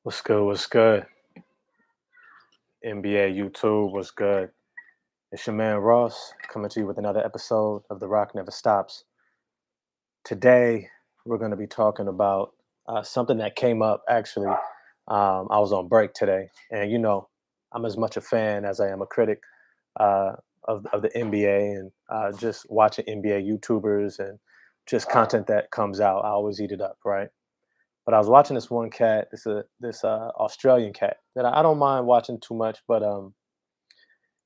What's good? What's good? NBA YouTube, what's good? It's your man Ross coming to you with another episode of The Rock Never Stops. Today, we're going to be talking about something that came up actually. I was on break today, and I'm as much a fan as I am a critic uh, of the NBA and just watching NBA YouTubers and just content that comes out. I always eat it up, right? But I was watching this one cat, this Australian cat that I don't mind watching too much, but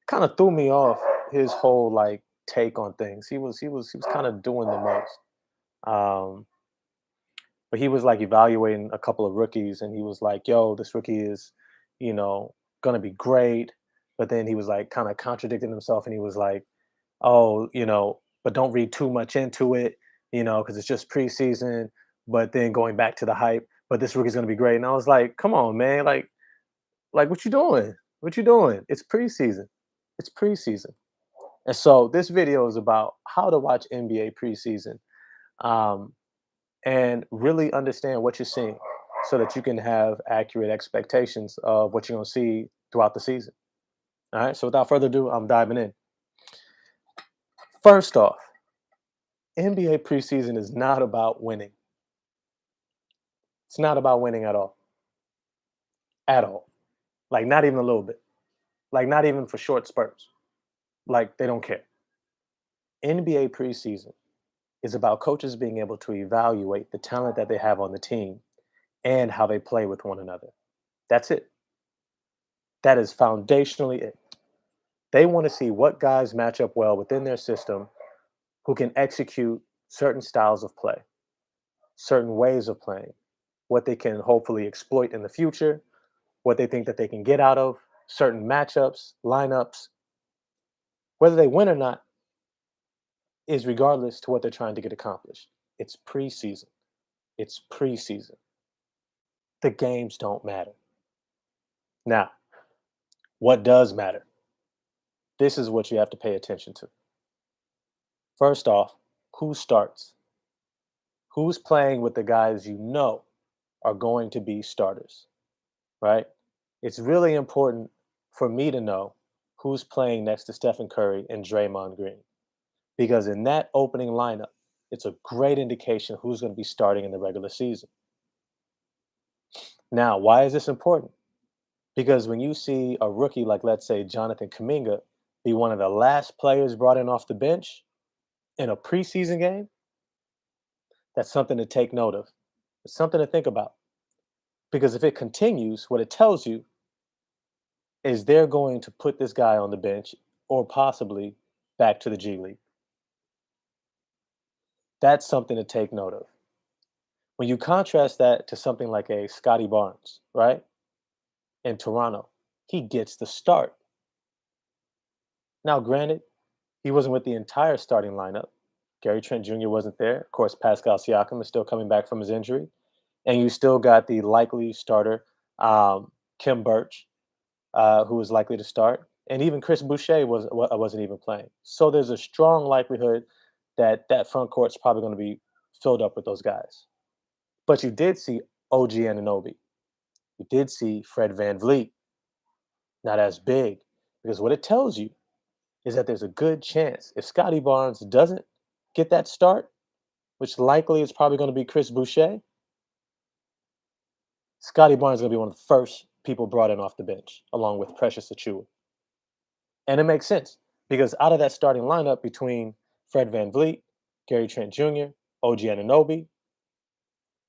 kind of threw me off his whole like take on things. He was kind of doing the most. Um, but he was like evaluating a couple of rookies, and he was like, "Yo, this rookie is, gonna be great." But then he was like kind of contradicting himself, and he was like, "Oh, but don't read too much into it, because it's just preseason." But then going back to the hype, but this rookie's gonna be great, and I was like, "Come on, man! Like what you doing? What you doing? It's preseason. It's preseason." And so this video is about how to watch NBA preseason, um, and really understand what you're seeing so that you can have accurate expectations of what you're going to see throughout the season. All right. So without further ado, I'm diving in. First off, NBA preseason is not about winning. It's not about winning at all. At all. Like not even a little bit. Like not even for short spurts. Like they don't care. NBA preseason is about coaches being able to evaluate the talent that they have on the team and how they play with one another. That's it. That is foundationally it. They want to see what guys match up well within their system who can execute certain styles of play, certain ways of playing, what they can hopefully exploit in the future, what they think that they can get out of certain matchups, lineups. Whether they win or not is regardless to what they're trying to get accomplished. It's preseason. It's preseason. The games don't matter. Now, what does matter? This is what you have to pay attention to. First off, who starts? Who's playing with the guys you know are going to be starters, right? It's really important for me to know who's playing next to Stephen Curry and Draymond Green because in that opening lineup, it's a great indication who's going to be starting in the regular season. Now, why is this important? Because when you see a rookie like, let's say, Jonathan Kuminga be one of the last players brought in off the bench in a preseason game, that's something to take note of. It's something to think about. Because if it continues, what it tells you is they're going to put this guy on the bench or possibly back to the G League. That's something to take note of. When you contrast that to something like a Scotty Barnes, right, in Toronto, he gets the start. Now, granted, he wasn't with the entire starting lineup. Gary Trent Jr. wasn't there. Of course, Pascal Siakam is still coming back from his injury. And you still got the likely starter, Kim Birch, who was likely to start, and even Chris Boucher wasn't even playing. So there's a strong likelihood that that front court's probably going to be filled up with those guys. But you did see OG Anunoby. You did see Fred Van Vliet, not as big, because what it tells you is that there's a good chance if Scotty Barnes doesn't get that start, which likely is probably going to be Chris Boucher, Scotty Barnes is going to be one of the first people brought in off the bench, along with Precious Achua. And it makes sense because out of that starting lineup between Fred Van Vliet, Gary Trent Jr., OG Anunoby,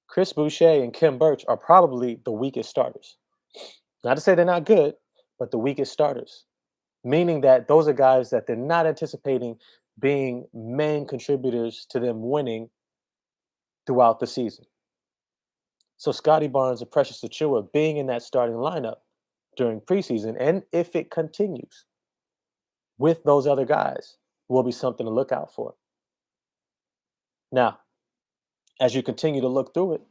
Chris Boucher, and Kim Birch are probably the weakest starters. Not to say they're not good, but the weakest starters. Meaning that those are guys that they're not anticipating being main contributors to them winning throughout the season. So Scotty Barnes and Precious Achua being in that starting lineup during preseason, and if it continues with those other guys, will be something to look out for. Now, as you continue to look through it,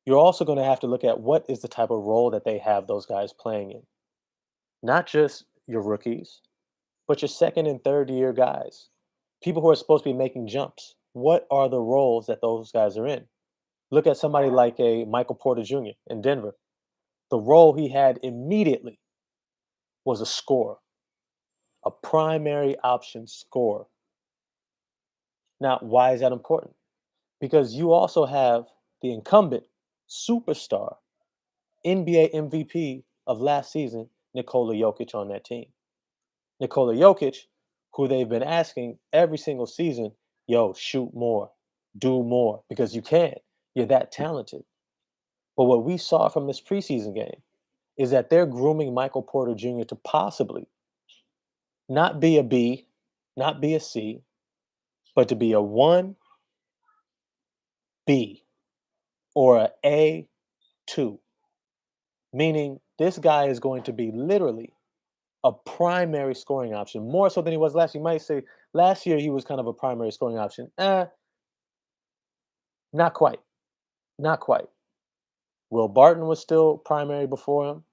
you're also going to have to look at what is the type of role that they have those guys playing in. Not just your rookies, but your second and third year guys, people who are supposed to be making jumps. What are the roles that those guys are in? Look at somebody like a Michael Porter Jr. in Denver. The role he had immediately was a scorer, a primary option scorer. Now, why is that important? Because you also have the incumbent superstar, NBA MVP of last season, Nikola Jokic, on that team. Nikola Jokic, who they've been asking every single season, yo, shoot more, do more, because you can. You're that talented. But what we saw from this preseason game is that they're grooming Michael Porter Jr. to possibly not be a B, not be a C, but to be a 1B or a A2. Meaning this guy is going to be literally a primary scoring option, more so than he was last year. You might say last year he was kind of a primary scoring option. Not quite. Not quite. Will Barton was still primary before him.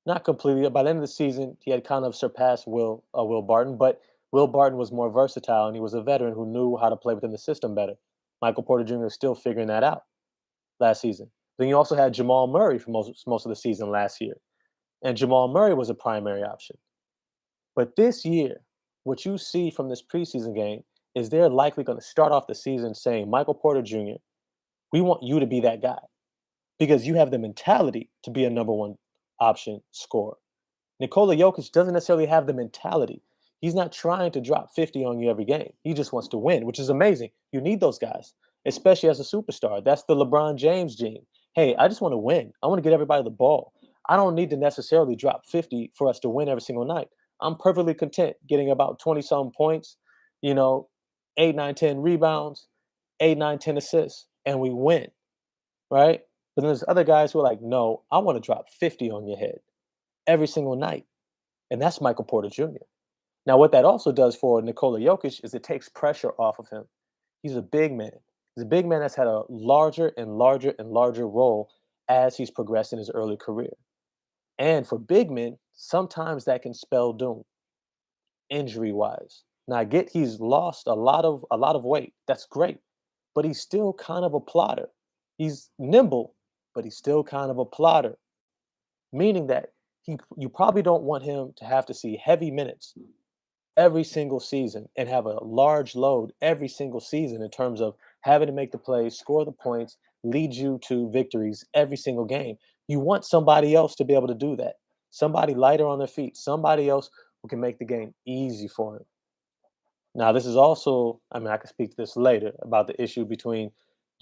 Not completely. By the end of the season, he had kind of surpassed Will Barton, but Will Barton was more versatile and he was a veteran who knew how to play within the system better. Michael Porter Jr. is still figuring that out last season. Then you also had Jamal Murray for most of the season last year, and Jamal Murray was a primary option. But this year, what you see from this preseason game is they're likely going to start off the season saying, Michael Porter Jr., we want you to be that guy because you have the mentality to be a number one option scorer. Nikola Jokic doesn't necessarily have the mentality. He's not trying to drop 50 on you every game. He just wants to win, which is amazing. You need those guys, especially as a superstar. That's the LeBron James gene. Hey, I just want to win. I want to get everybody the ball. I don't need to necessarily drop 50 for us to win every single night. I'm perfectly content getting about 20 some points, you know, 8, 9, 10 rebounds, 8, 9, 10 assists, and we win, right? But then there's other guys who are like, no, I want to drop 50 on your head every single night. And that's Michael Porter Jr. Now, what that also does for Nikola Jokic is it takes pressure off of him. He's a big man. He's a big man that's had a larger and larger and larger role as he's progressed in his early career. And for big men, sometimes that can spell doom, injury wise. Now I get he's lost a lot of weight. That's great. But he's still kind of a plotter. He's nimble, but he's still kind of a plotter. Meaning that you probably don't want him to have to see heavy minutes every single season and have a large load every single season in terms of having to make the plays, score the points, lead you to victories every single game. You want somebody else to be able to do that. Somebody lighter on their feet, somebody else who can make the game easy for him. Now, this is also, I mean, I can speak to this later about the issue between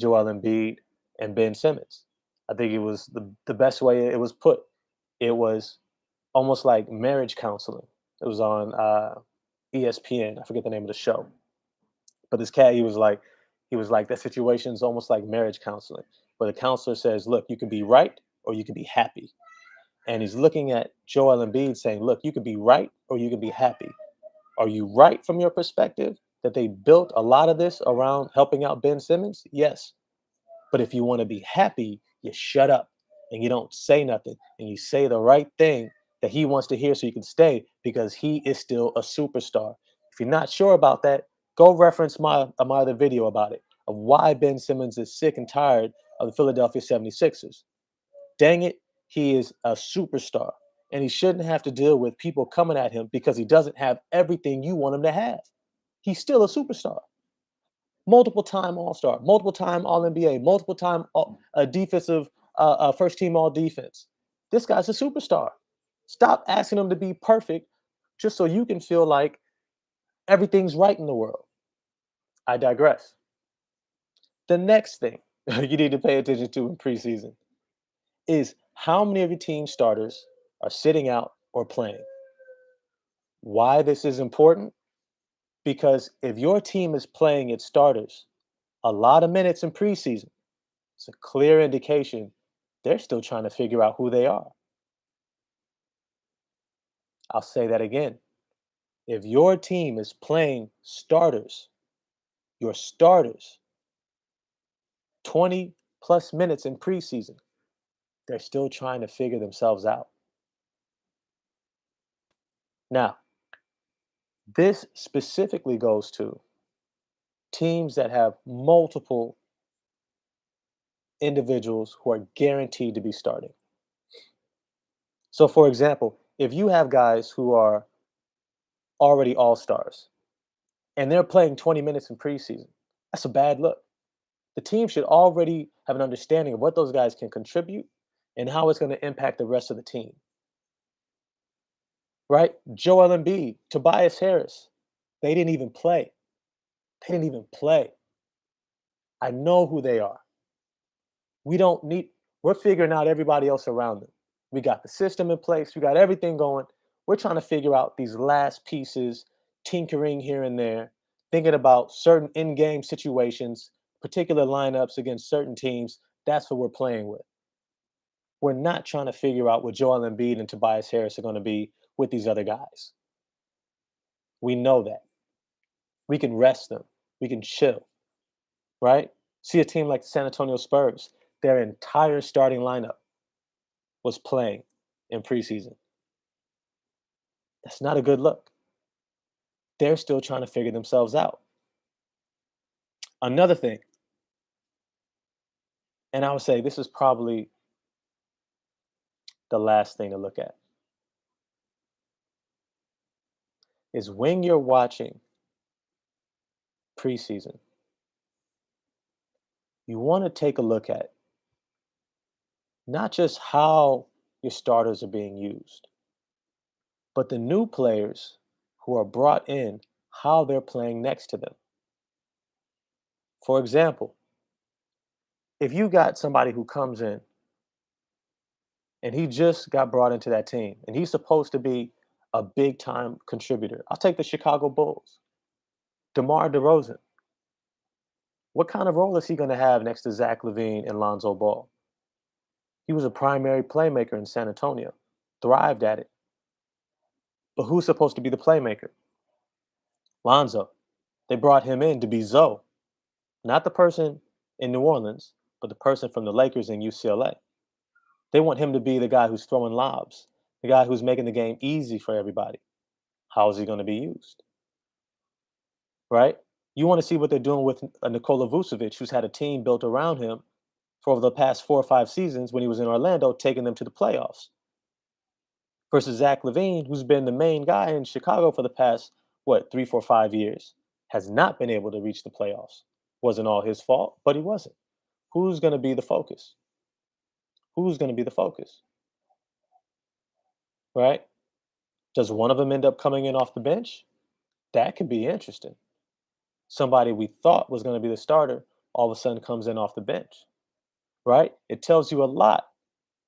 Joel Embiid and Ben Simmons. I think it was the best way it was put. It was almost like marriage counseling. It was on ESPN. I forget the name of the show, but this cat, he was like that situation is almost like marriage counseling, where the counselor says, "Look, you can be right or you can be happy," and he's looking at Joel Embiid saying, "Look, you can be right or you can be happy. Are you right from your perspective that they built a lot of this around helping out Ben Simmons? Yes. But if you want to be happy, you shut up and you don't say nothing and you say the right thing that he wants to hear so you can stay because he is still a superstar. If you're not sure about that, go reference my other video about it of why Ben Simmons is sick and tired of the Philadelphia 76ers. Dang it, he is a superstar and he shouldn't have to deal with people coming at him because he doesn't have everything you want him to have. He's still a superstar, multiple time All Star, multiple time All NBA, multiple time defensive first team All Defense. This guy's a superstar. Stop asking him to be perfect just so you can feel like everything's right in the world. I digress. The next thing you need to pay attention to in preseason is how many of your team starters are sitting out or playing. Why this is important? Because if your team is playing its starters a lot of minutes in preseason, it's a clear indication they're still trying to figure out who they are. I'll say that again. If your team is playing starters, your starters, 20 plus minutes in preseason, they're still trying to figure themselves out. Now, this specifically goes to teams that have multiple individuals who are guaranteed to be starting. So, for example, if you have guys who are already all stars and they're playing 20 minutes in preseason, that's a bad look. The team should already have an understanding of what those guys can contribute and how it's going to impact the rest of the team, right? Joel Embiid, Tobias Harris, they didn't even play. They didn't even play. I know who they are. We don't need, we're figuring out everybody else around them. We got the system in place, we got everything going. We're trying to figure out these last pieces, tinkering here and there, thinking about certain in game situations, particular lineups against certain teams. That's what we're playing with. We're not trying to figure out what Joel Embiid and Tobias Harris are going to be with these other guys. We know that. We can rest them. We can chill, right? See a team like the San Antonio Spurs, their entire starting lineup was playing in preseason. That's not a good look. They're still trying to figure themselves out. Another thing, and I would say this is probably the last thing to look at, is when you're watching preseason, you want to take a look at not just how your starters are being used, but the new players who are brought in, how they're playing next to them. For example, if you got somebody who comes in and he just got brought into that team and he's supposed to be a big time contributor, I'll take the Chicago Bulls. DeMar DeRozan. What kind of role is he going to have next to Zach LaVine and Lonzo Ball? He was a primary playmaker in San Antonio, thrived at it. But who's supposed to be the playmaker? Lonzo. They brought him in to be Zoe, not the person in New Orleans, but the person from the Lakers and UCLA. They want him to be the guy who's throwing lobs, the guy who's making the game easy for everybody. How is he going to be used? Right? You want to see what they're doing with Nikola Vucevic, who's had a team built around him for over the past 4 or 5 seasons when he was in Orlando, taking them to the playoffs. Versus Zach LaVine, who's been the main guy in Chicago for the past, what, 3, 4, 5 years, has not been able to reach the playoffs. Wasn't all his fault, but he wasn't. Who's going to be the focus? Who's going to be the focus? Right? Does one of them end up coming in off the bench? That could be interesting. Somebody we thought was going to be the starter all of a sudden comes in off the bench. Right? It tells you a lot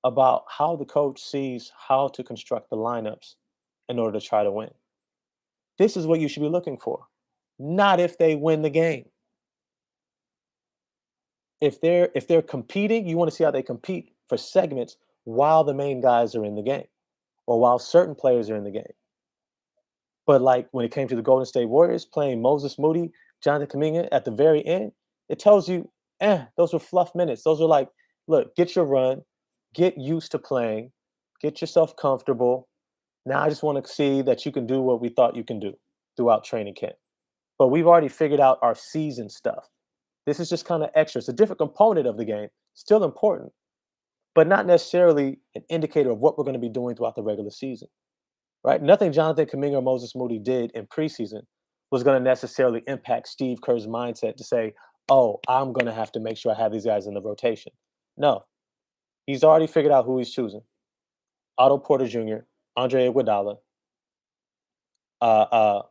about how the coach sees how to construct the lineups in order to try to win. This is what you should be looking for, not if they win the game. If they're competing, you want to see how they compete for segments while the main guys are in the game or while certain players are in the game. But like when it came to the Golden State Warriors playing Moses Moody, Jonathan Kuminga at the very end, it tells you, those were fluff minutes. Those are like, look, get your run, get used to playing, get yourself comfortable. Now I just want to see that you can do what we thought you can do throughout training camp. But we've already figured out our season stuff. This is just kind of extra. It's a different component of the game, still important, but not necessarily an indicator of what we're going to be doing throughout the regular season, right? Nothing Jonathan Kuminga or Moses Moody did in preseason was going to necessarily impact Steve Kerr's mindset to say, oh, I'm going to have to make sure I have these guys in the rotation. No, he's already figured out who he's choosing. Otto Porter Jr., Andre Iguodala, uh, uh,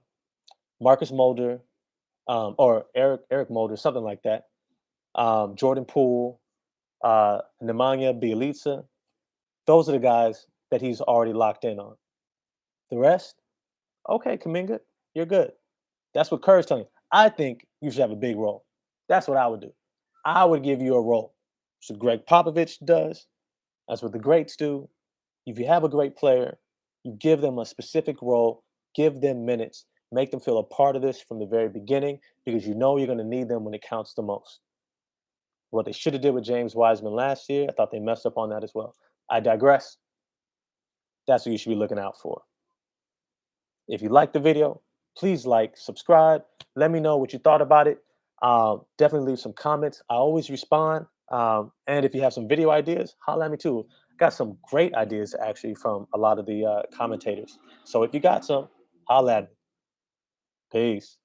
Marcus Mulder, or Eric Mulder, something like that. Jordan Poole, Nemanja Bjelica. Those are the guys that he's already locked in on. The rest, okay, Kaminga, you're good. That's what Kerr's telling you. I think you should have a big role. That's what I would do. I would give you a role. So Greg Popovich does. That's what the greats do. If you have a great player, you give them a specific role, give them minutes, make them feel a part of this from the very beginning because you know you're going to need them when it counts the most. What they should have did with James Wiseman last year, I thought they messed up on that as well. I digress. That's what you should be looking out for. If you liked the video, please like, subscribe. Let me know what you thought about it. Definitely leave some comments. I always respond. And if you have some video ideas, holla at me too. Got some great ideas actually from a lot of the commentators. So if you got some, holla at me. Peace.